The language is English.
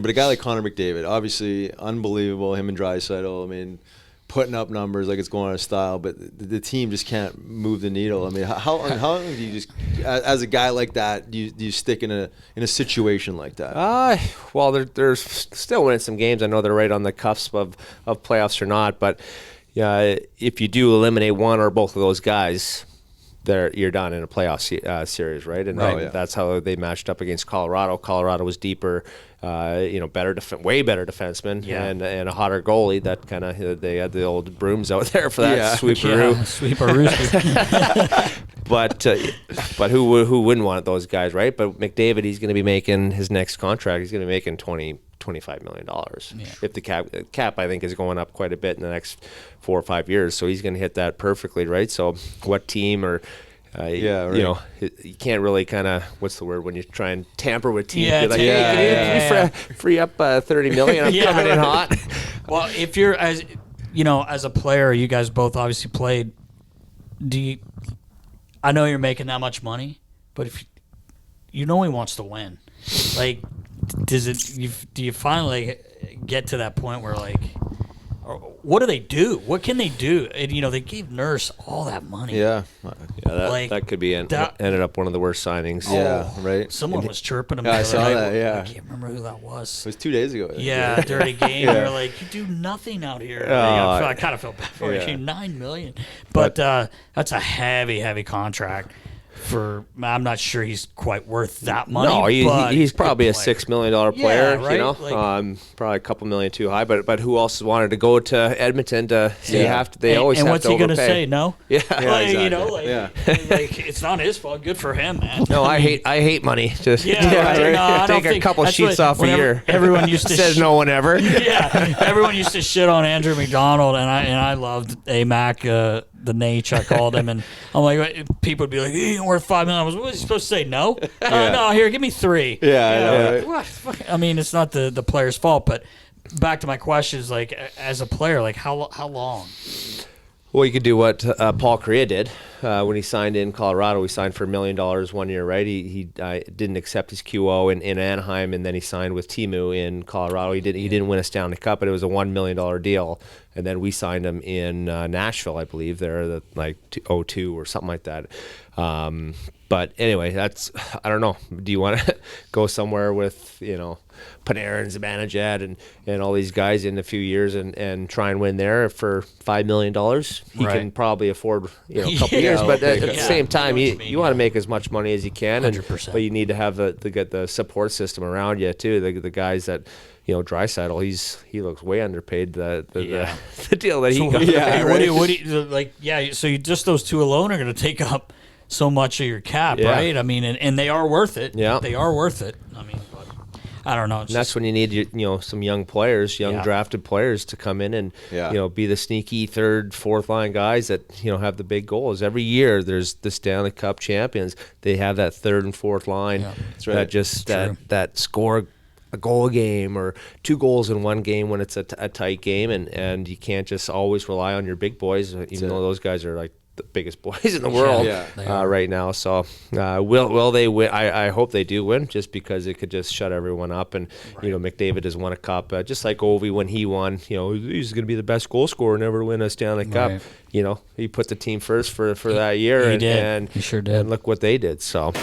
But a guy like Connor McDavid, obviously unbelievable. Him and Draisaitl, I mean, putting up numbers like it's going out of style, but the team just can't move the needle. I mean, how long do you just, as a guy like that, do you stick in a situation like that? Well, they're still winning some games. I know they're right on the cusp of playoffs or not, but yeah, if you do eliminate one or both of those guys, you're done in a playoff series, right? And that's how they matched up against Colorado. Colorado was deeper, way better defenseman, and a hotter goalie. That kind of they had the old brooms out there for that sweeperoo. But who wouldn't want those guys, right? But McDavid, he's going to be making his next contract. He's going to be making $25 million. If the cap, I think, is going up quite a bit in the next 4 or 5 years. So he's going to hit that perfectly, right? So what team or you can't really kind of, what's the word when you try and tamper with teams? Can you free up $30 million? I'm coming in hot. Well, if you're as a player, you guys both obviously played. I know you're making that much money, but if he wants to win, like. Do you finally get to that point where, like, what do they do? What can they do? And, they gave Nurse all that money. Yeah, that could be ended up one of the worst signings. Yeah, right. Someone was chirping him. I saw that. Yeah, I can't remember who that was. It was 2 days ago. Yeah, during a game, they're like, you do nothing out here. I kind of felt bad for you. $9 million, but that's a heavy contract. I'm not sure he's quite worth that money. No, he's probably a $6 million player. Right? Probably a couple million too high. But who else wanted to go to Edmonton to? They always have to overpay. And what's he going to say? No. Yeah, exactly. It's not his fault. Good for him, man. No, I hate money. Just take a couple sheets off a year. Everyone used to says no one ever. Everyone used to shit on Andrew McDonald, and I loved AMAC. The Nate, I called him, and I'm like, people would be like, he ain't worth $5 million. I was, what was he supposed to say? No? No, here, give me 3. Yeah. What? I mean, it's not the player's fault, but back to my question is, like, as a player, like, how long? Well, you could do what Paul Kariya did when he signed in Colorado. He signed for $1 million 1 year, right? He didn't accept his QO in Anaheim, and then he signed with Timu in Colorado. He didn't win a Stanley Cup, but it was a $1 million deal. And then we signed him in Nashville, I believe. They're like 02 or something like that. But anyway, I don't know. Do you want to go somewhere with, Panarin, Zibanejad, and all these guys in a few years and try and win there for $5 million? He can probably afford a couple years, but at the same time, you want to make as much money as you can, 100%. But you need to have the support system around you too. The guys that. Draisaitl, he looks way underpaid. The deal that he got. What do you like? Yeah, so just those two alone are going to take up so much of your cap, right? I mean, and they are worth it. Yeah, they are worth it. I mean, I don't know. And that's when you need some young players, drafted players to come in and be the sneaky third, fourth line guys that have the big goals. Every year there's the Stanley Cup champions. They have that third and fourth line that score a goal a game or 2 goals in one game when it's a tight game, and you can't just always rely on your big boys, even though those guys are like the biggest boys in the world right now. So will they win? I hope they do win, just because it could just shut everyone up. And McDavid has won a cup, just like Ovi when he won. He's going to be the best goal scorer, never win a Stanley Cup. He put the team first for that year, he did. He sure did. And look what they did. So.